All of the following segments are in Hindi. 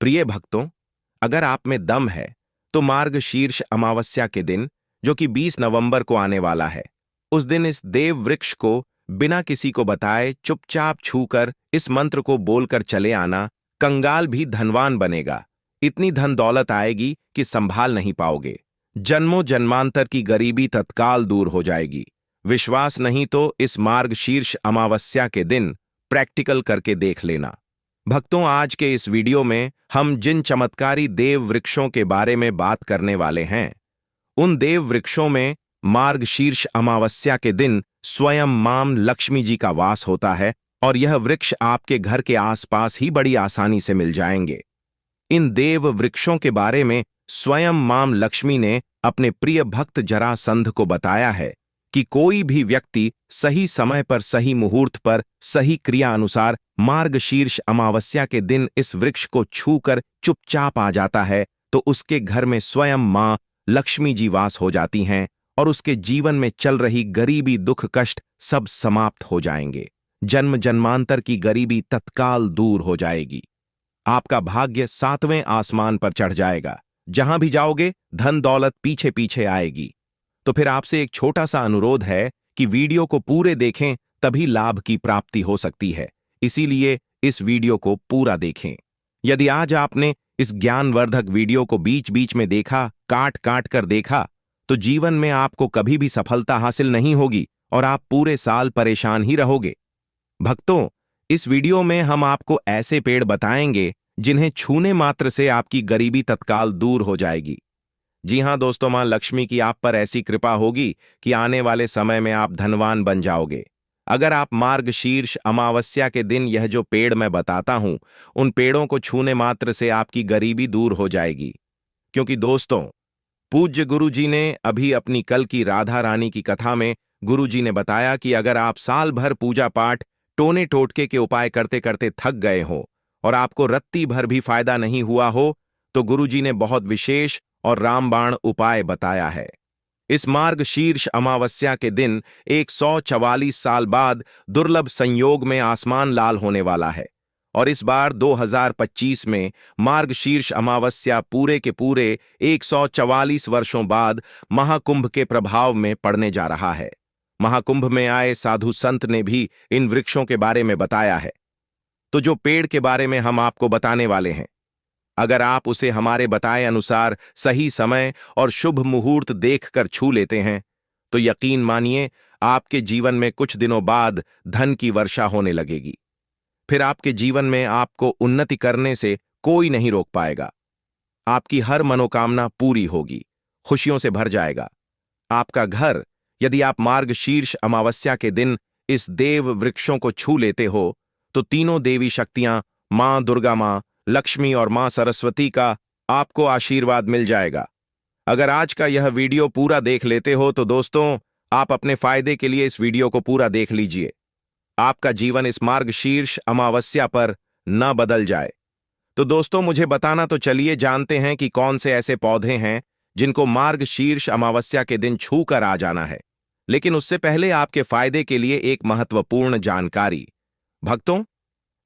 प्रिय भक्तों, अगर आप में दम है तो मार्गशीर्ष अमावस्या के दिन, जो कि 20 नवंबर को आने वाला है, उस दिन इस देव वृक्ष को बिना किसी को बताए चुपचाप छूकर इस मंत्र को बोलकर चले आना। कंगाल भी धनवान बनेगा। इतनी धन दौलत आएगी कि संभाल नहीं पाओगे। जन्मों जन्मांतर की गरीबी तत्काल दूर हो जाएगी। विश्वास नहीं तो इस मार्गशीर्ष अमावस्या के दिन प्रैक्टिकल करके देख लेना। भक्तों, आज के इस वीडियो में हम जिन चमत्कारी देव वृक्षों के बारे में बात करने वाले हैं, उन देव वृक्षों में मार्गशीर्ष अमावस्या के दिन स्वयं मां लक्ष्मी जी का वास होता है और यह वृक्ष आपके घर के आसपास ही बड़ी आसानी से मिल जाएंगे। इन देव वृक्षों के बारे में स्वयं मां लक्ष्मी ने अपने प्रिय भक्त जरासंध को बताया है कि कोई भी व्यक्ति सही समय पर, सही मुहूर्त पर, सही क्रिया अनुसार मार्गशीर्ष अमावस्या के दिन इस वृक्ष को छूकर चुपचाप आ जाता है तो उसके घर में स्वयं मां लक्ष्मी जी वास हो जाती हैं और उसके जीवन में चल रही गरीबी, दुख, कष्ट सब समाप्त हो जाएंगे। जन्म जन्मांतर की गरीबी तत्काल दूर हो जाएगी। आपका भाग्य 7वें आसमान पर चढ़ जाएगा। जहां भी जाओगे धन दौलत पीछे पीछे आएगी। तो फिर आपसे एक छोटा सा अनुरोध है कि वीडियो को पूरे देखें, तभी लाभ की प्राप्ति हो सकती है। इसीलिए इस वीडियो को पूरा देखें। यदि आज आपने इस ज्ञानवर्धक वीडियो को बीच बीच में देखा, काट काट कर देखा, तो जीवन में आपको कभी भी सफलता हासिल नहीं होगी और आप पूरे साल परेशान ही रहोगे। भक्तों, इस वीडियो में हम आपको ऐसे पेड़ बताएंगे जिन्हें छूने मात्र से आपकी गरीबी तत्काल दूर हो जाएगी। जी हां दोस्तों, मां लक्ष्मी की आप पर ऐसी कृपा होगी कि आने वाले समय में आप धनवान बन जाओगे। अगर आप मार्गशीर्ष अमावस्या के दिन यह जो पेड़ मैं बताता हूं, उन पेड़ों को छूने मात्र से आपकी गरीबी दूर हो जाएगी। क्योंकि दोस्तों, पूज्य गुरु जी ने अभी अपनी कल की राधा रानी की कथा में गुरु जी ने बताया कि अगर आप साल भर पूजा पाठ, टोने टोटके के उपाय करते करते थक गए हो और आपको रत्ती भर भी फायदा नहीं हुआ हो, तो गुरु जी ने बहुत विशेष और रामबाण उपाय बताया है। इस मार्गशीर्ष अमावस्या के दिन 144 साल बाद दुर्लभ संयोग में आसमान लाल होने वाला है और इस बार 2025 में मार्गशीर्ष अमावस्या पूरे के पूरे 144 वर्षों बाद महाकुंभ के प्रभाव में पड़ने जा रहा है। महाकुंभ में आए साधु संत ने भी इन वृक्षों के बारे में बताया है। तो जो पेड़ के बारे में हम आपको बताने वाले हैं, अगर आप उसे हमारे बताए अनुसार सही समय और शुभ मुहूर्त देखकर छू लेते हैं, तो यकीन मानिए आपके जीवन में कुछ दिनों बाद धन की वर्षा होने लगेगी। फिर आपके जीवन में आपको उन्नति करने से कोई नहीं रोक पाएगा। आपकी हर मनोकामना पूरी होगी, खुशियों से भर जाएगा। आपका घर, यदि आप मार्गशीर्ष अमावस्या के दिन इस देव वृक्षों को छू लेते हो, तो तीनों देवी शक्तियां, मां दुर्गा, मां लक्ष्मी और मां सरस्वती का आपको आशीर्वाद मिल जाएगा। अगर आज का यह वीडियो पूरा देख लेते हो तो दोस्तों, आप अपने फायदे के लिए इस वीडियो को पूरा देख लीजिए। आपका जीवन इस मार्गशीर्ष अमावस्या पर न बदल जाए। तो दोस्तों, मुझे बताना तो चलिए जानते हैं कि कौन से ऐसे पौधे हैं जिनको मार्गशीर्ष अमावस्या के दिन छू कर आ जाना है। लेकिन उससे पहले आपके फायदे के लिए एक महत्वपूर्ण जानकारी। भक्तों,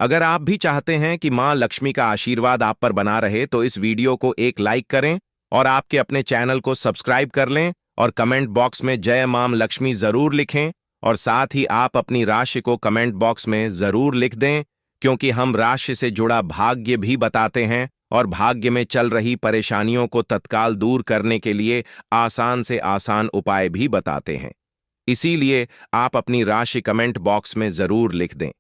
अगर आप भी चाहते हैं कि मां लक्ष्मी का आशीर्वाद आप पर बना रहे, तो इस वीडियो को एक लाइक करें और आपके अपने चैनल को सब्सक्राइब कर लें और कमेंट बॉक्स में जय मां लक्ष्मी जरूर लिखें और साथ ही आप अपनी राशि को कमेंट बॉक्स में जरूर लिख दें, क्योंकि हम राशि से जुड़ा भाग्य भी बताते हैं और भाग्य में चल रही परेशानियों को तत्काल दूर करने के लिए आसान से आसान उपाय भी बताते हैं। इसीलिए आप अपनी राशि कमेंट बॉक्स में जरूर लिख दें।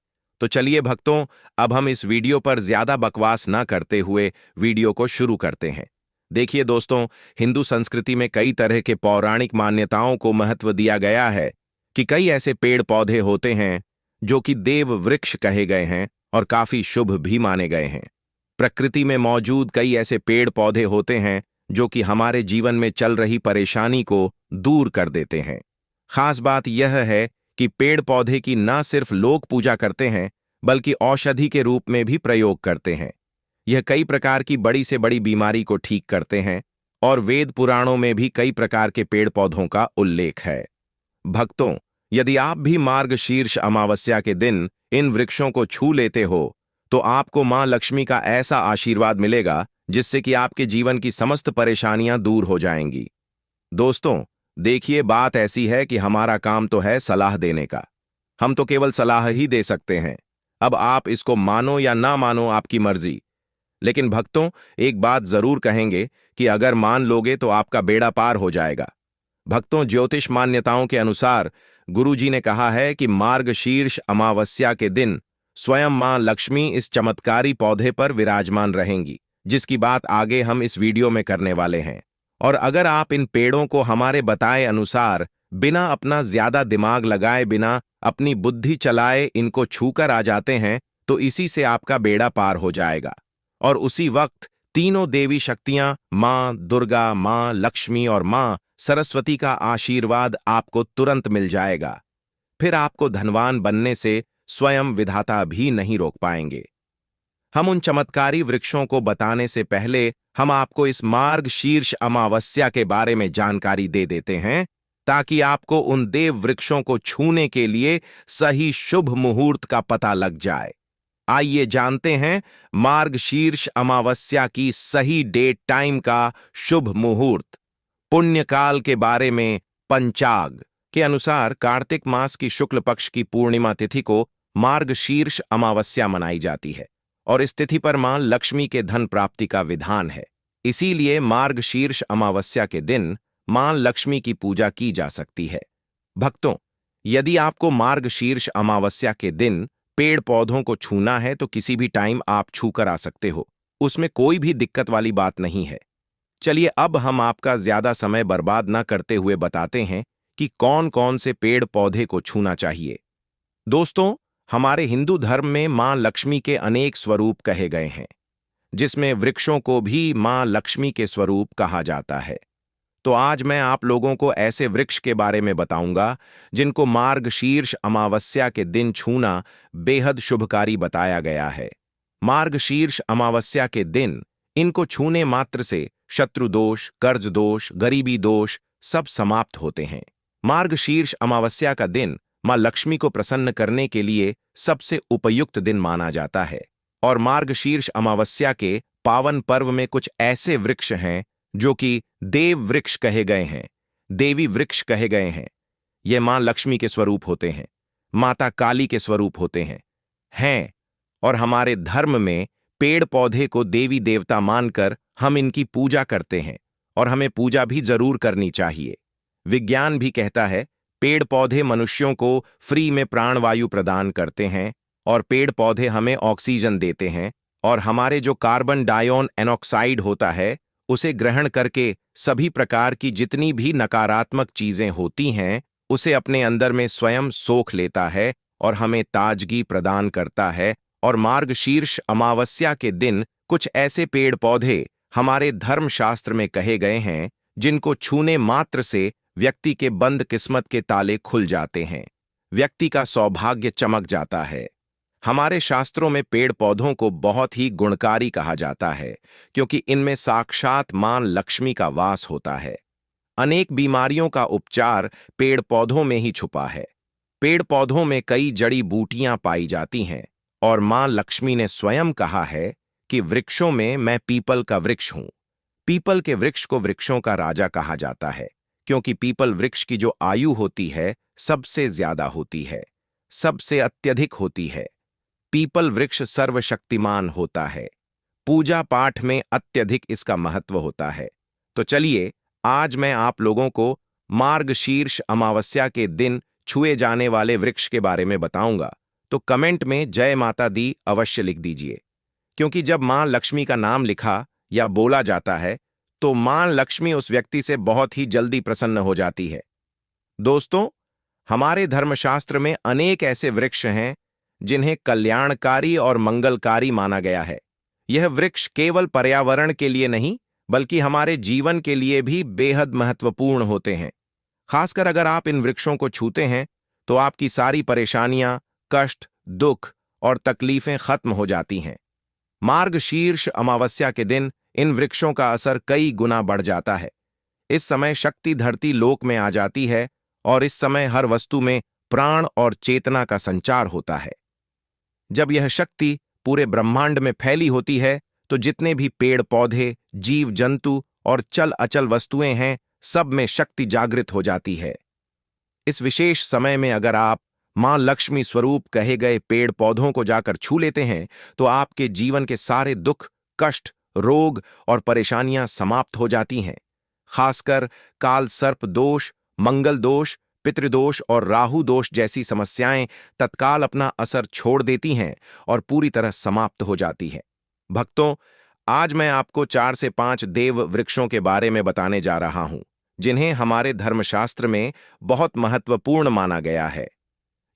तो चलिए भक्तों, अब हम इस वीडियो पर ज्यादा बकवास ना करते हुए वीडियो को शुरू करते हैं। देखिए दोस्तों, हिंदू संस्कृति में कई तरह के पौराणिक मान्यताओं को महत्व दिया गया है कि कई ऐसे पेड़ पौधे होते हैं जो कि देव वृक्ष कहे गए हैं और काफी शुभ भी माने गए हैं। प्रकृति में मौजूद कई ऐसे पेड़ पौधे होते हैं जो कि हमारे जीवन में चल रही परेशानी को दूर कर देते हैं। खास बात यह है कि पेड़ पौधे की न सिर्फ लोग पूजा करते हैं, बल्कि औषधि के रूप में भी प्रयोग करते हैं। यह कई प्रकार की बड़ी से बड़ी बीमारी को ठीक करते हैं और वेद पुराणों में भी कई प्रकार के पेड़ पौधों का उल्लेख है। भक्तों, यदि आप भी मार्गशीर्ष अमावस्या के दिन इन वृक्षों को छू लेते हो, तो आपको मां लक्ष्मी का ऐसा आशीर्वाद मिलेगा जिससे कि आपके जीवन की समस्त परेशानियां दूर हो जाएंगी। दोस्तों, देखिए, बात ऐसी है कि हमारा काम तो है सलाह देने का। हम तो केवल सलाह ही दे सकते हैं। अब आप इसको मानो या ना मानो, आपकी मर्जी। लेकिन भक्तों, एक बात जरूर कहेंगे कि अगर मान लोगे तो आपका बेड़ा पार हो जाएगा। भक्तों, ज्योतिष मान्यताओं के अनुसार गुरुजी ने कहा है कि मार्गशीर्ष अमावस्या के दिन स्वयं मां लक्ष्मी इस चमत्कारी पौधे पर विराजमान रहेंगी, जिसकी बात आगे हम इस वीडियो में करने वाले हैं। और अगर आप इन पेड़ों को हमारे बताए अनुसार बिना अपना ज्यादा दिमाग लगाए, बिना अपनी बुद्धि चलाए इनको छूकर आ जाते हैं, तो इसी से आपका बेड़ा पार हो जाएगा। और उसी वक्त तीनों देवी शक्तियां, मां दुर्गा, मां लक्ष्मी और मां सरस्वती का आशीर्वाद आपको तुरंत मिल जाएगा। फिर आपको धनवान बनने से स्वयं विधाता भी नहीं रोक पाएंगे। हम उन चमत्कारी वृक्षों को बताने से पहले हम आपको इस मार्गशीर्ष अमावस्या के बारे में जानकारी दे देते हैं, ताकि आपको उन देव वृक्षों को छूने के लिए सही शुभ मुहूर्त का पता लग जाए। आइए जानते हैं मार्गशीर्ष अमावस्या की सही डेट टाइम का शुभ मुहूर्त। पुण्यकाल के बारे में पंचाग के अनुसार कार्तिक मास की शुक्ल पक्ष की पूर्णिमा तिथि को मार्गशीर्ष अमावस्या मनाई जाती है और इस तिथि पर मां लक्ष्मी के धन प्राप्ति का विधान है। इसीलिए मार्गशीर्ष अमावस्या के दिन मां लक्ष्मी की पूजा की जा सकती है। भक्तों, यदि आपको मार्गशीर्ष अमावस्या के दिन पेड़ पौधों को छूना है तो किसी भी टाइम आप छू कर आ सकते हो, उसमें कोई भी दिक्कत वाली बात नहीं है। चलिए, अब हम आपका ज्यादा समय बर्बाद न करते हुए बताते हैं कि कौन कौन से पेड़ पौधे को छूना चाहिए। दोस्तों, हमारे हिंदू धर्म में मां लक्ष्मी के अनेक स्वरूप कहे गए हैं, जिसमें वृक्षों को भी मां लक्ष्मी के स्वरूप कहा जाता है। तो आज मैं आप लोगों को ऐसे वृक्ष के बारे में बताऊंगा जिनको मार्गशीर्ष अमावस्या के दिन छूना बेहद शुभकारी बताया गया है। मार्गशीर्ष अमावस्या के दिन इनको छूने मात्र से शत्रु दोष, कर्ज दोष, गरीबी दोष सब समाप्त होते हैं। मार्गशीर्ष अमावस्या का दिन मां लक्ष्मी को प्रसन्न करने के लिए सबसे उपयुक्त दिन माना जाता है। और मार्गशीर्ष अमावस्या के पावन पर्व में कुछ ऐसे वृक्ष हैं जो कि देव वृक्ष कहे गए हैं, देवी वृक्ष कहे गए हैं। ये मां लक्ष्मी के स्वरूप होते हैं, माता काली के स्वरूप होते हैं। और हमारे धर्म में पेड़ पौधे को देवी देवता मानकर हम इनकी पूजा करते हैं और हमें पूजा भी जरूर करनी चाहिए। विज्ञान भी कहता है पेड़ पौधे मनुष्यों को फ्री में प्राणवायु प्रदान करते हैं और पेड़ पौधे हमें ऑक्सीजन देते हैं और हमारे जो कार्बन डाइऑन एनॉक्साइड होता है उसे ग्रहण करके सभी प्रकार की जितनी भी नकारात्मक चीजें होती हैं उसे अपने अंदर में स्वयं सोख लेता है और हमें ताजगी प्रदान करता है। और मार्गशीर्ष अमावस्या के दिन कुछ ऐसे पेड़ पौधे हमारे धर्मशास्त्र में कहे गए हैं जिनको छूने मात्र से व्यक्ति के बंद किस्मत के ताले खुल जाते हैं, व्यक्ति का सौभाग्य चमक जाता है। हमारे शास्त्रों में पेड़ पौधों को बहुत ही गुणकारी कहा जाता है क्योंकि इनमें साक्षात मां लक्ष्मी का वास होता है। अनेक बीमारियों का उपचार पेड़ पौधों में ही छुपा है। पेड़ पौधों में कई जड़ी बूटियां पाई जाती हैं और मां लक्ष्मी ने स्वयं कहा है कि वृक्षों में मैं पीपल का वृक्ष हूं। पीपल के वृक्ष को वृक्षों का राजा कहा जाता है क्योंकि पीपल वृक्ष की जो आयु होती है सबसे ज्यादा होती है, सबसे अत्यधिक होती है। पीपल वृक्ष सर्वशक्तिमान होता है। पूजा पाठ में अत्यधिक इसका महत्व होता है। तो चलिए, आज मैं आप लोगों को मार्गशीर्ष अमावस्या के दिन छुए जाने वाले वृक्ष के बारे में बताऊंगा, तो कमेंट में जय माता दी अवश्य लिख दीजिए, क्योंकि जब मां लक्ष्मी का नाम लिखा या बोला जाता है तो मां लक्ष्मी उस व्यक्ति से बहुत ही जल्दी प्रसन्न हो जाती है। दोस्तों, हमारे धर्मशास्त्र में अनेक ऐसे वृक्ष हैं जिन्हें कल्याणकारी और मंगलकारी माना गया है। यह वृक्ष केवल पर्यावरण के लिए नहीं बल्कि हमारे जीवन के लिए भी बेहद महत्वपूर्ण होते हैं। खासकर अगर आप इन वृक्षों को छूते हैं तो आपकी सारी परेशानियां, कष्ट, दुख और तकलीफें खत्म हो जाती हैं। मार्गशीर्ष अमावस्या के दिन इन वृक्षों का असर कई गुना बढ़ जाता है। इस समय शक्ति धरती लोक में आ जाती है और इस समय हर वस्तु में प्राण और चेतना का संचार होता है। जब यह शक्ति पूरे ब्रह्मांड में फैली होती है, तो जितने भी पेड़ पौधे, जीव जंतु और चल अचल वस्तुएं हैं, सब में शक्ति जागृत हो जाती है। इस विशेष समय में अगर आप मां लक्ष्मी स्वरूप कहे गए पेड़ पौधों को जाकर छू लेते हैं, तो आपके जीवन के सारे दुख, कष्ट, रोग और परेशानियां समाप्त हो जाती हैं। खासकर काल सर्प दोष, मंगल दोष, पितृदोष और राहु दोष जैसी समस्याएं तत्काल अपना असर छोड़ देती हैं और पूरी तरह समाप्त हो जाती हैं। भक्तों, आज मैं आपको 4 से 5 देव वृक्षों के बारे में बताने जा रहा हूं, जिन्हें हमारे धर्मशास्त्र में बहुत महत्वपूर्ण माना गया है।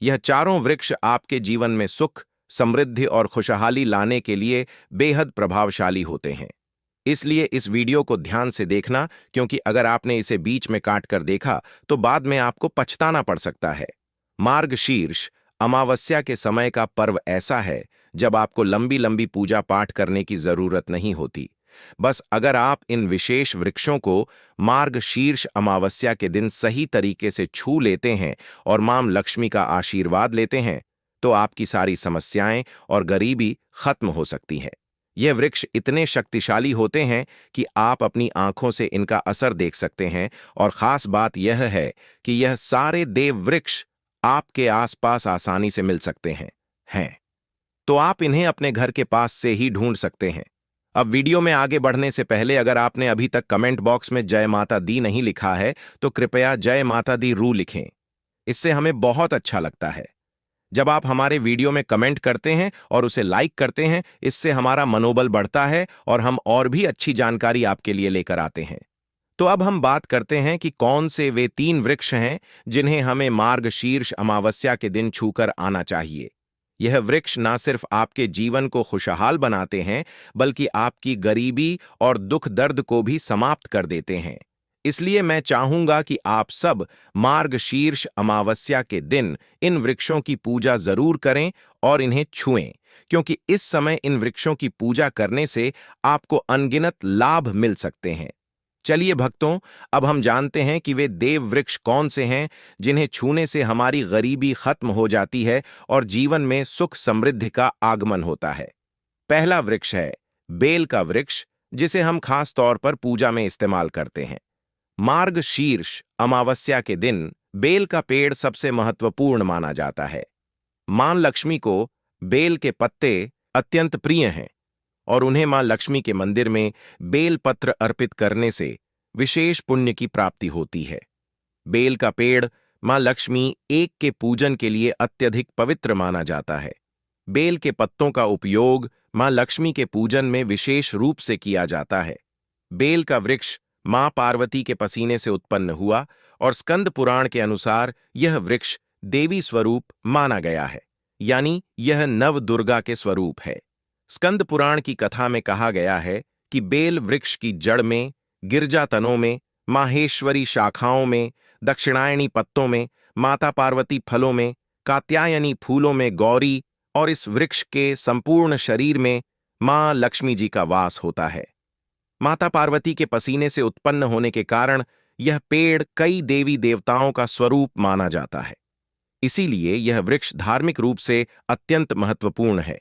यह चारों वृक्ष आपके जीवन में सुख, समृद्धि और खुशहाली लाने के लिए बेहद प्रभावशाली होते हैं। इसलिए इस वीडियो को ध्यान से देखना, क्योंकि अगर आपने इसे बीच में काट कर देखा तो बाद में आपको पछताना पड़ सकता है। मार्गशीर्ष अमावस्या के समय का पर्व ऐसा है जब आपको लंबी लंबी पूजा पाठ करने की जरूरत नहीं होती। बस अगर आप इन विशेष वृक्षों को मार्गशीर्ष अमावस्या के दिन सही तरीके से छू लेते हैं और मां लक्ष्मी का आशीर्वाद लेते हैं, तो आपकी सारी समस्याएं और गरीबी खत्म हो सकती है। यह वृक्ष इतने शक्तिशाली होते हैं कि आप अपनी आंखों से इनका असर देख सकते हैं, और खास बात यह है कि यह सारे देव वृक्ष आपके आसपास आसानी से मिल सकते हैं। तो आप इन्हें अपने घर के पास से ही ढूंढ सकते हैं। अब वीडियो में आगे बढ़ने से पहले अगर आपने अभी तक कमेंट बॉक्स में जय माता दी नहीं लिखा है, तो कृपया जय माता दी रू लिखें। इससे हमें बहुत अच्छा लगता है। जब आप हमारे वीडियो में कमेंट करते हैं और उसे लाइक करते हैं, इससे हमारा मनोबल बढ़ता है और हम और भी अच्छी जानकारी आपके लिए लेकर आते हैं। तो अब हम बात करते हैं कि कौन से वे 3 वृक्ष हैं जिन्हें हमें मार्गशीर्ष अमावस्या के दिन छूकर आना चाहिए। यह वृक्ष न सिर्फ आपके जीवन को खुशहाल बनाते हैं, बल्कि आपकी गरीबी और दुख दर्द को भी समाप्त कर देते हैं। इसलिए मैं चाहूंगा कि आप सब मार्गशीर्ष अमावस्या के दिन इन वृक्षों की पूजा जरूर करें और इन्हें छुएं, क्योंकि इस समय इन वृक्षों की पूजा करने से आपको अनगिनत लाभ मिल सकते हैं। चलिए भक्तों, अब हम जानते हैं कि वे देव वृक्ष कौन से हैं जिन्हें छूने से हमारी गरीबी खत्म हो जाती है और जीवन में सुख समृद्धि का आगमन होता है। पहला वृक्ष है बेल का वृक्ष, जिसे हम खास तौर पर पूजा में इस्तेमाल करते हैं। मार्गशीर्ष अमावस्या के दिन बेल का पेड़ सबसे महत्वपूर्ण माना जाता है। मां लक्ष्मी को बेल के पत्ते अत्यंत प्रिय हैं और उन्हें मां लक्ष्मी के मंदिर में बेल पत्र अर्पित करने से विशेष पुण्य की प्राप्ति होती है। बेल का पेड़ मां लक्ष्मी एक के पूजन के लिए अत्यधिक पवित्र माना जाता है। बेल के पत्तों का उपयोग मां लक्ष्मी के पूजन में विशेष रूप से किया जाता है। बेल का वृक्ष मां पार्वती के पसीने से उत्पन्न हुआ और स्कंद पुराण के अनुसार यह वृक्ष देवी स्वरूप माना गया है, यानी यह नव दुर्गा के स्वरूप है। स्कंद पुराण की कथा में कहा गया है कि बेल वृक्ष की जड़ में, गिरजा तनों में, माहेश्वरी शाखाओं में, दक्षिणायनी पत्तों में, माता पार्वती फलों में, कात्यायनी फूलों में गौरी और इस वृक्ष के संपूर्ण शरीर में मां लक्ष्मी जी का वास होता है। माता पार्वती के पसीने से उत्पन्न होने के कारण यह पेड़ कई देवी देवताओं का स्वरूप माना जाता है। इसीलिए यह वृक्ष धार्मिक रूप से अत्यंत महत्वपूर्ण है।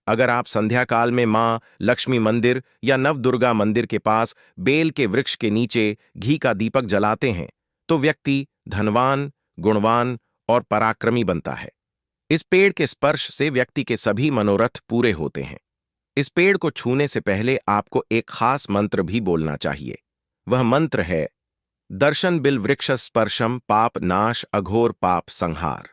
अगर आप संध्या काल में मां लक्ष्मी मंदिर या नवदुर्गा मंदिर के पास बेल के वृक्ष के नीचे घी का दीपक जलाते हैं, तो व्यक्ति धनवान, गुणवान और पराक्रमी बनता है। इस पेड़ के स्पर्श से व्यक्ति के सभी मनोरथ पूरे होते हैं। इस पेड़ को छूने से पहले आपको एक खास मंत्र भी बोलना चाहिए। वह मंत्र है दर्शन बिल वृक्ष स्पर्शम पाप नाश अघोर पाप संहार।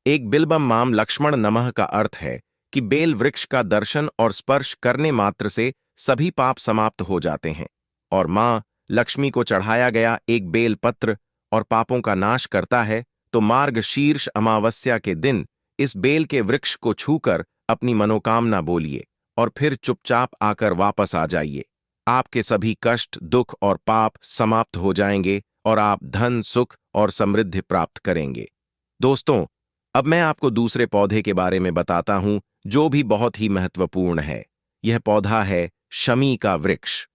एक बिल्बम माम लक्ष्मण नमः का अर्थ है कि बेल वृक्ष का दर्शन और स्पर्श करने मात्र से सभी पाप समाप्त हो जाते हैं, और मां लक्ष्मी को चढ़ाया गया एक बेल पत्र और पापों का नाश करता है। तो मार्गशीर्ष अमावस्या के दिन इस बेल के वृक्ष को छूकर अपनी मनोकामना बोलिए और फिर चुपचाप आकर वापस आ जाइए। आपके सभी कष्ट, दुख और पाप समाप्त हो जाएंगे और आप धन, सुख और समृद्धि प्राप्त करेंगे। दोस्तों, अब मैं आपको दूसरे पौधे के बारे में बताता हूं जो भी बहुत ही महत्वपूर्ण है। यह पौधा है शमी का वृक्ष।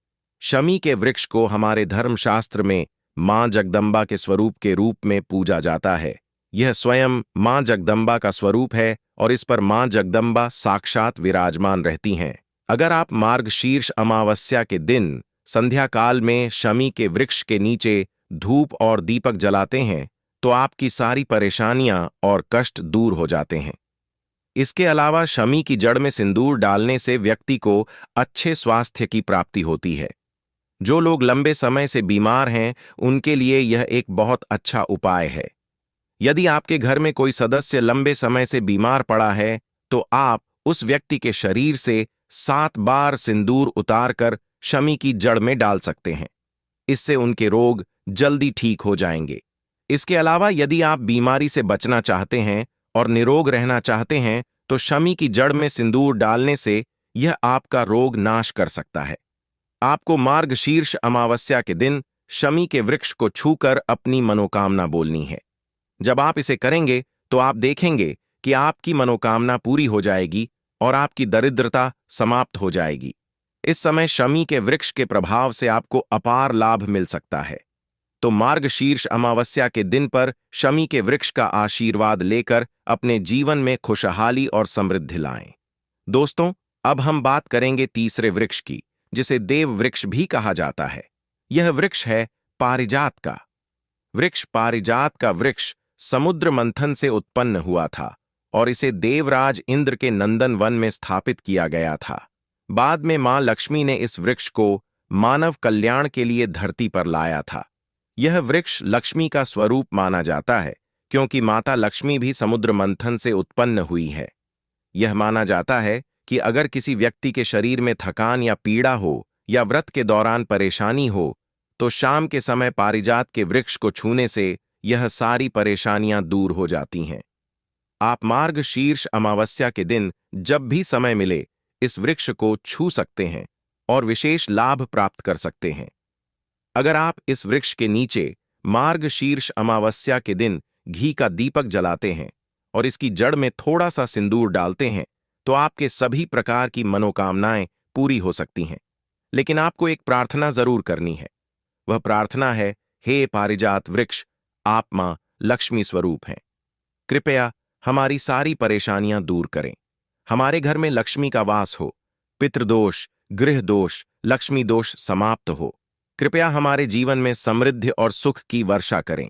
शमी के वृक्ष को हमारे धर्मशास्त्र में मां जगदंबा के स्वरूप के रूप में पूजा जाता है, यह स्वयं मां जगदम्बा का स्वरूप है और इस पर मां जगदम्बा साक्षात विराजमान रहती हैं। अगर आप मार्गशीर्ष अमावस्या के दिन संध्या काल में शमी के वृक्ष के नीचे धूप और दीपक जलाते हैं तो आपकी सारी परेशानियां और कष्ट दूर हो जाते हैं। इसके अलावा शमी की जड़ में सिंदूर डालने से व्यक्ति को अच्छे स्वास्थ्य की प्राप्ति होती है। जो लोग लंबे समय से बीमार हैं उनके लिए यह एक बहुत अच्छा उपाय है। यदि आपके घर में कोई सदस्य लंबे समय से बीमार पड़ा है तो आप उस व्यक्ति के शरीर से 7 बार सिंदूर उतारकर शमी की जड़ में डाल सकते हैं। इससे उनके रोग जल्दी ठीक हो जाएंगे। इसके अलावा यदि आप बीमारी से बचना चाहते हैं और निरोग रहना चाहते हैं तो शमी की जड़ में सिंदूर डालने से यह आपका रोग नाश कर सकता है। आपको मार्गशीर्ष अमावस्या के दिन शमी के वृक्ष को छूकर अपनी मनोकामना बोलनी है। जब आप इसे करेंगे तो आप देखेंगे कि आपकी मनोकामना पूरी हो जाएगी और आपकी दरिद्रता समाप्त हो जाएगी। इस समय शमी के वृक्ष के प्रभाव से आपको अपार लाभ मिल सकता है। तो मार्गशीर्ष अमावस्या के दिन पर शमी के वृक्ष का आशीर्वाद लेकर अपने जीवन में खुशहाली और समृद्धि लाएं। दोस्तों, अब हम बात करेंगे तीसरे वृक्ष की, जिसे देव वृक्ष भी कहा जाता है। यह वृक्ष है पारिजात का वृक्ष। पारिजात का वृक्ष समुद्र मंथन से उत्पन्न हुआ था और इसे देवराज इंद्र के नंदन वन में स्थापित किया गया था। बाद में मां लक्ष्मी ने इस वृक्ष को मानव कल्याण के लिए धरती पर लाया था। यह वृक्ष लक्ष्मी का स्वरूप माना जाता है क्योंकि माता लक्ष्मी भी समुद्र मंथन से उत्पन्न हुई है। यह माना जाता है कि अगर किसी व्यक्ति के शरीर में थकान या पीड़ा हो या व्रत के दौरान परेशानी हो तो शाम के समय पारिजात के वृक्ष को छूने से यह सारी परेशानियां दूर हो जाती हैं। आप मार्गशीर्ष अमावस्या के दिन जब भी समय मिले इस वृक्ष को छू सकते हैं और विशेष लाभ प्राप्त कर सकते हैं। अगर आप इस वृक्ष के नीचे मार्गशीर्ष अमावस्या के दिन घी का दीपक जलाते हैं और इसकी जड़ में थोड़ा सा सिंदूर डालते हैं तो आपके सभी प्रकार की मनोकामनाएं पूरी हो सकती हैं। लेकिन आपको एक प्रार्थना जरूर करनी है। वह प्रार्थना है, हे पारिजात वृक्ष, आप मां लक्ष्मी स्वरूप हैं। कृपया हमारी सारी परेशानियां दूर करें। हमारे घर में लक्ष्मी का वास हो, पितृदोष, गृह दोष, लक्ष्मी दोष समाप्त हो। कृपया हमारे जीवन में समृद्धि और सुख की वर्षा करें।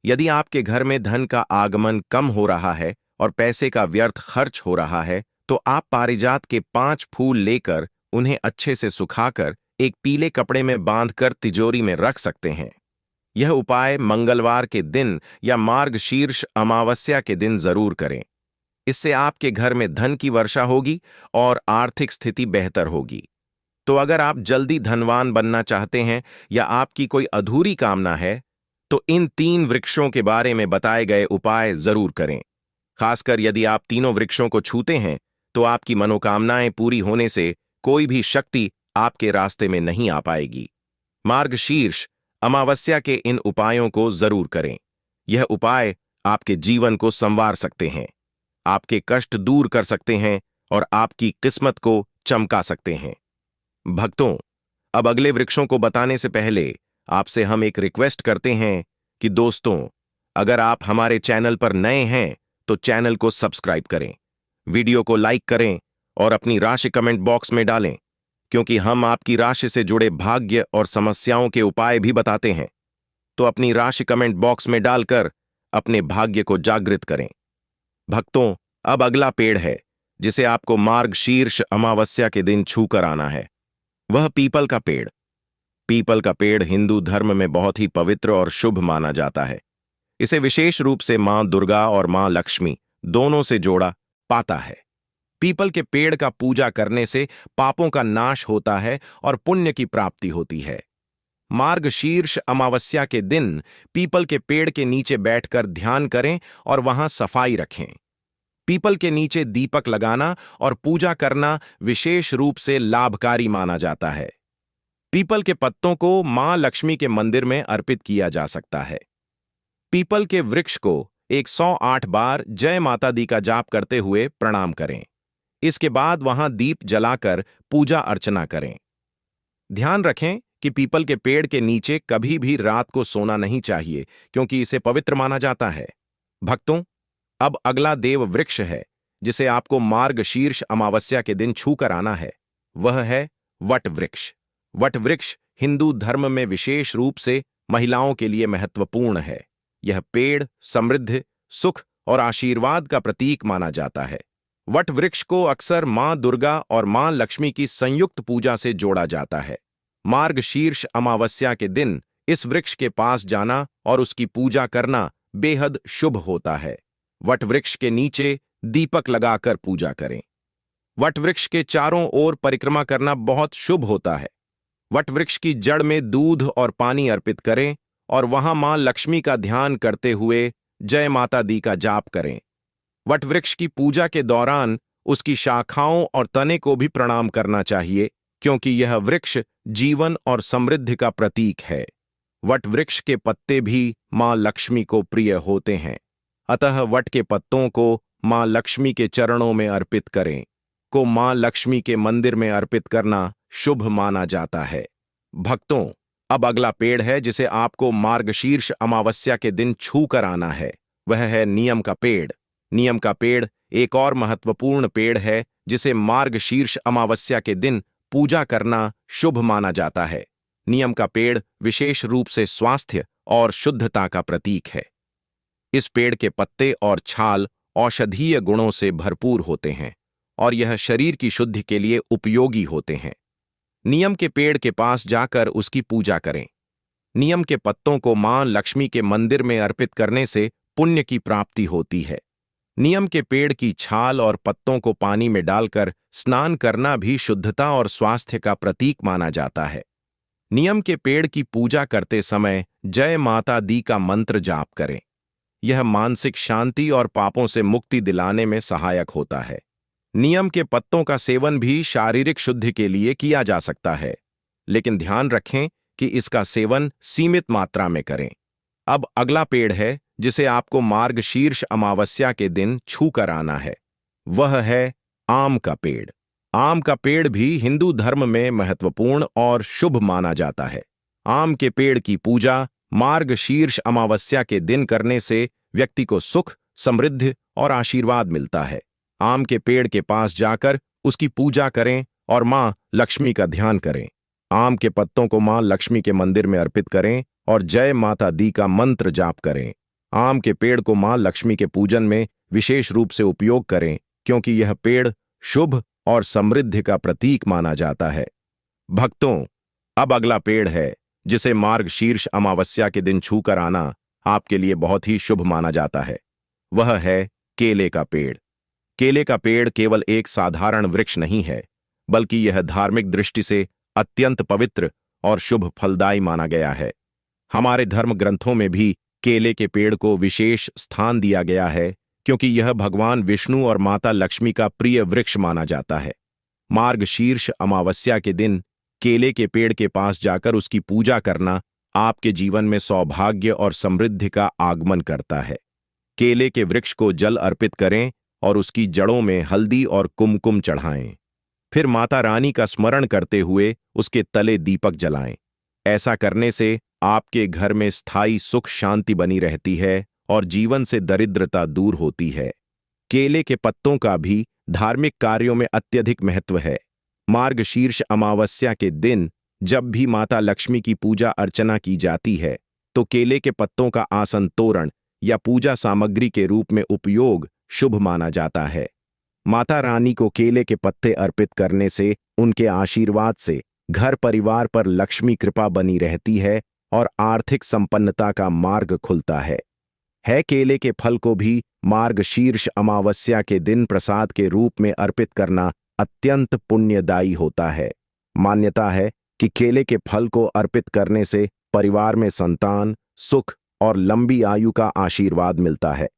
यदि आपके घर में धन का आगमन कम हो रहा है और पैसे का व्यर्थ खर्च हो रहा है तो आप पारिजात के 5 फूल लेकर उन्हें अच्छे से सुखाकर एक पीले कपड़े में बांधकर तिजोरी में रख सकते हैं। यह उपाय मंगलवार के दिन या मार्गशीर्ष अमावस्या के दिन जरूर करें। इससे आपके घर में धन की वर्षा होगी और आर्थिक स्थिति बेहतर होगी। तो अगर आप जल्दी धनवान बनना चाहते हैं या आपकी कोई अधूरी कामना है तो इन 3 वृक्षों के बारे में बताए गए उपाय जरूर करें। खासकर यदि आप तीनों वृक्षों को छूते हैं तो आपकी मनोकामनाएं पूरी होने से कोई भी शक्ति आपके रास्ते में नहीं आ पाएगी। मार्गशीर्ष अमावस्या के इन उपायों को जरूर करें। यह उपाय आपके जीवन को संवार सकते हैं, आपके कष्ट दूर कर सकते हैं और आपकी किस्मत को चमका सकते हैं। भक्तों, अब अगले वृक्षों को बताने से पहले आपसे हम एक रिक्वेस्ट करते हैं कि दोस्तों, अगर आप हमारे चैनल पर नए हैं तो चैनल को सब्सक्राइब करें, वीडियो को लाइक करें और अपनी राशि कमेंट बॉक्स में डालें, क्योंकि हम आपकी राशि से जुड़े भाग्य और समस्याओं के उपाय भी बताते हैं। तो अपनी राशि कमेंट बॉक्स में डालकर अपने भाग्य को जागृत करें। भक्तों, अब अगला पेड़ है जिसे आपको मार्गशीर्ष अमावस्या के दिन छूकर आना है। वह पीपल का पेड़। पीपल का पेड़ हिंदू धर्म में बहुत ही पवित्र और शुभ माना जाता है। इसे विशेष रूप से मां दुर्गा और मां लक्ष्मी दोनों से जोड़ा पाता है। पीपल के पेड़ का पूजा करने से पापों का नाश होता है और पुण्य की प्राप्ति होती है। मार्गशीर्ष अमावस्या के दिन पीपल के पेड़ के नीचे बैठकर ध्यान करें और वहां सफाई रखें। पीपल के नीचे दीपक लगाना और पूजा करना विशेष रूप से लाभकारी माना जाता है। पीपल के पत्तों को मां लक्ष्मी के मंदिर में अर्पित किया जा सकता है। पीपल के वृक्ष को 108 बार जय माता दी का जाप करते हुए प्रणाम करें। इसके बाद वहां दीप जलाकर पूजा अर्चना करें। ध्यान रखें कि पीपल के पेड़ के नीचे कभी भी रात को सोना नहीं चाहिए, क्योंकि इसे पवित्र माना जाता है। भक्तों, अब अगला देव वृक्ष है जिसे आपको मार्गशीर्ष अमावस्या के दिन छूकर आना है। वह है वट वृक्ष। वट वृक्ष हिंदू धर्म में विशेष रूप से महिलाओं के लिए महत्वपूर्ण है। यह पेड़ समृद्धि, सुख और आशीर्वाद का प्रतीक माना जाता है। वट वृक्ष को अक्सर मां दुर्गा और मां लक्ष्मी की संयुक्त पूजा से जोड़ा जाता है। मार्गशीर्ष अमावस्या के दिन इस वृक्ष के पास जाना और उसकी पूजा करना बेहद शुभ होता है। वट वृक्ष के नीचे दीपक लगाकर पूजा करें। वट वृक्ष के चारों ओर परिक्रमा करना बहुत शुभ होता है। वट वृक्ष की जड़ में दूध और पानी अर्पित करें और वहां मां लक्ष्मी का ध्यान करते हुए जय माता दी का जाप करें। वट वृक्ष की पूजा के दौरान उसकी शाखाओं और तने को भी प्रणाम करना चाहिए, क्योंकि यह वृक्ष जीवन और समृद्धि का प्रतीक है। वट वृक्ष के पत्ते भी मां लक्ष्मी को प्रिय होते हैं, अतः वट के पत्तों को मां लक्ष्मी के चरणों में अर्पित करें। को मां लक्ष्मी के मंदिर में अर्पित करना शुभ माना जाता है। भक्तों, अब अगला पेड़ है जिसे आपको मार्गशीर्ष अमावस्या के दिन छू कर आना है। वह है नीम का पेड़। नीम का पेड़ एक और महत्वपूर्ण पेड़ है जिसे मार्गशीर्ष अमावस्या के दिन पूजा करना शुभ माना जाता है। नीम का पेड़ विशेष रूप से स्वास्थ्य और शुद्धता का प्रतीक है। इस पेड़ के पत्ते और छाल औषधीय गुणों से भरपूर होते हैं और यह शरीर की शुद्धि के लिए उपयोगी होते हैं। नीम के पेड़ के पास जाकर उसकी पूजा करें। नीम के पत्तों को मां लक्ष्मी के मंदिर में अर्पित करने से पुण्य की प्राप्ति होती है। नीम के पेड़ की छाल और पत्तों को पानी में डालकर स्नान करना भी शुद्धता और स्वास्थ्य का प्रतीक माना जाता है। नीम के पेड़ की पूजा करते समय जय माता दी का मंत्र जाप करें। यह मानसिक शांति और पापों से मुक्ति दिलाने में सहायक होता है। नीम के पत्तों का सेवन भी शारीरिक शुद्धि के लिए किया जा सकता है, लेकिन ध्यान रखें कि इसका सेवन सीमित मात्रा में करें। अब अगला पेड़ है जिसे आपको मार्गशीर्ष अमावस्या के दिन छू कर आना है। वह है आम का पेड़। आम का पेड़ भी हिंदू धर्म में महत्वपूर्ण और शुभ माना जाता है। आम के पेड़ की पूजा मार्गशीर्ष अमावस्या के दिन करने से व्यक्ति को सुख, समृद्धि और आशीर्वाद मिलता है। आम के पेड़ के पास जाकर उसकी पूजा करें और मां लक्ष्मी का ध्यान करें। आम के पत्तों को मां लक्ष्मी के मंदिर में अर्पित करें और जय माता दी का मंत्र जाप करें। आम के पेड़ को मां लक्ष्मी के पूजन में विशेष रूप से उपयोग करें, क्योंकि यह पेड़ शुभ और समृद्धि का प्रतीक माना जाता है। भक्तों, अब अगला पेड़ है जिसे मार्गशीर्ष अमावस्या के दिन छू कर आना आपके लिए बहुत ही शुभ माना जाता है। वह है केले का पेड़। केले का पेड़ केवल एक साधारण वृक्ष नहीं है, बल्कि यह धार्मिक दृष्टि से अत्यंत पवित्र और शुभ फलदायी माना गया है। हमारे धर्म ग्रंथों में भी केले के पेड़ को विशेष स्थान दिया गया है, क्योंकि यह भगवान विष्णु और माता लक्ष्मी का प्रिय वृक्ष माना जाता है। मार्गशीर्ष अमावस्या के दिन केले के पेड़ के पास जाकर उसकी पूजा करना आपके जीवन में सौभाग्य और समृद्धि का आगमन करता है। केले के वृक्ष को जल अर्पित करें और उसकी जड़ों में हल्दी और कुमकुम चढ़ाएं। फिर माता रानी का स्मरण करते हुए उसके तले दीपक जलाएं। ऐसा करने से आपके घर में स्थायी सुख शांति बनी रहती है और जीवन से दरिद्रता दूर होती है। केले के पत्तों का भी धार्मिक कार्यों में अत्यधिक महत्व है। मार्गशीर्ष अमावस्या के दिन जब भी माता लक्ष्मी की पूजा अर्चना की जाती है, तो केले के पत्तों का आसन तोरण या पूजा सामग्री के रूप में उपयोग शुभ माना जाता है। माता रानी को केले के पत्ते अर्पित करने से उनके आशीर्वाद से घर परिवार पर लक्ष्मी कृपा बनी रहती है और आर्थिक संपन्नता का मार्ग खुलता है। केले के फल को भी मार्गशीर्ष अमावस्या के दिन प्रसाद के रूप में अर्पित करना अत्यंत पुण्यदायी होता है। मान्यता है कि केले के फल को अर्पित करने से परिवार में संतान, सुख और लंबी आयु का आशीर्वाद मिलता है।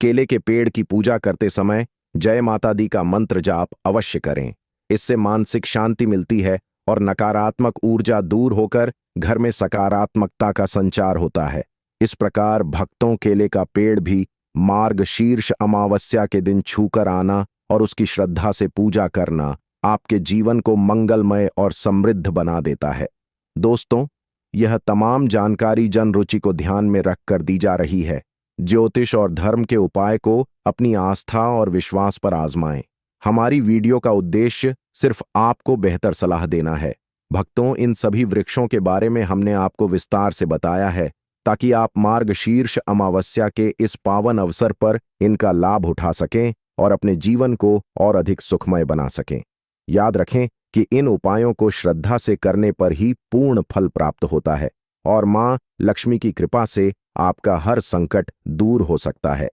केले के पेड़ की पूजा करते समय जय माता दी का मंत्र जाप अवश्य करें। इससे मानसिक शांति मिलती है और नकारात्मक ऊर्जा दूर होकर घर में सकारात्मकता का संचार होता है। इस प्रकार भक्तों केले का पेड़ भी मार्गशीर्ष अमावस्या के दिन छूकर आना और उसकी श्रद्धा से पूजा करना आपके जीवन को मंगलमय और समृद्ध बना देता है। दोस्तों, यह तमाम जानकारी जन रुचि को ध्यान में रखकर दी जा रही है। ज्योतिष और धर्म के उपाय को अपनी आस्था और विश्वास पर आजमाएं। हमारी वीडियो का उद्देश्य सिर्फ आपको बेहतर सलाह देना है। भक्तों, इन सभी वृक्षों के बारे में हमने आपको विस्तार से बताया है ताकि आप मार्गशीर्ष अमावस्या के इस पावन अवसर पर इनका लाभ उठा सकें और अपने जीवन को और अधिक सुखमय बना सकें। याद रखें कि इन उपायों को श्रद्धा से करने पर ही पूर्ण फल प्राप्त होता है और मां लक्ष्मी की कृपा से आपका हर संकट दूर हो सकता है।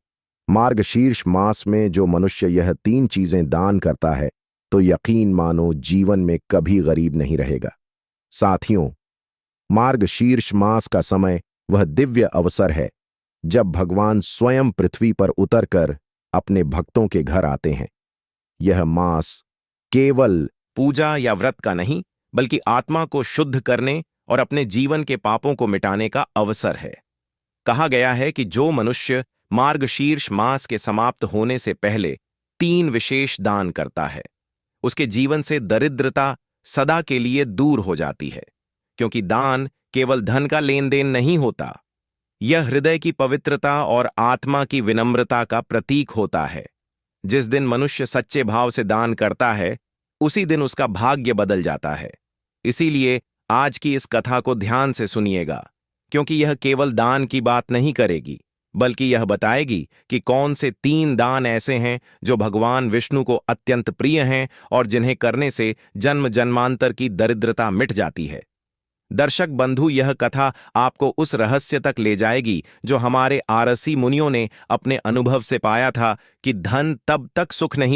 मार्गशीर्ष मास में जो मनुष्य यह 3 चीजें दान करता है तो यकीन मानो जीवन में कभी गरीब नहीं रहेगा। साथियों, मार्गशीर्ष मास का समय वह दिव्य अवसर है जब भगवान स्वयं पृथ्वी पर उतरकर अपने भक्तों के घर आते हैं। यह मास केवल पूजा या व्रत का नहीं, बल्कि आत्मा को शुद्ध करने और अपने जीवन के पापों को मिटाने का अवसर है। कहा गया है कि जो मनुष्य मार्गशीर्ष मास के समाप्त होने से पहले 3 विशेष दान करता है, उसके जीवन से दरिद्रता सदा के लिए दूर हो जाती है, क्योंकि दान केवल धन का लेन देन नहीं होता। यह हृदय की पवित्रता और आत्मा की विनम्रता का प्रतीक होता है। जिस दिन मनुष्य सच्चे भाव से दान करता है, उसी दिन उसका भाग्य बदल जाता है। इसीलिए आज की इस कथा को ध्यान से सुनिएगा, क्योंकि यह केवल दान की बात नहीं करेगी, बल्कि यह बताएगी कि कौन से 3 दान ऐसे हैं जो भगवान विष्णु को अत्यंत प्रिय हैं और जिन्हें करने से जन्म जन्मांतर की दरिद्रता मिट जाती है। दर्शक बंधु, यह कथा आपको उस रहस्य तक ले जाएगी जो हमारे आरसी मुनियों ने अपने अनुभव से पाया था कि धन तब तक सुख नहीं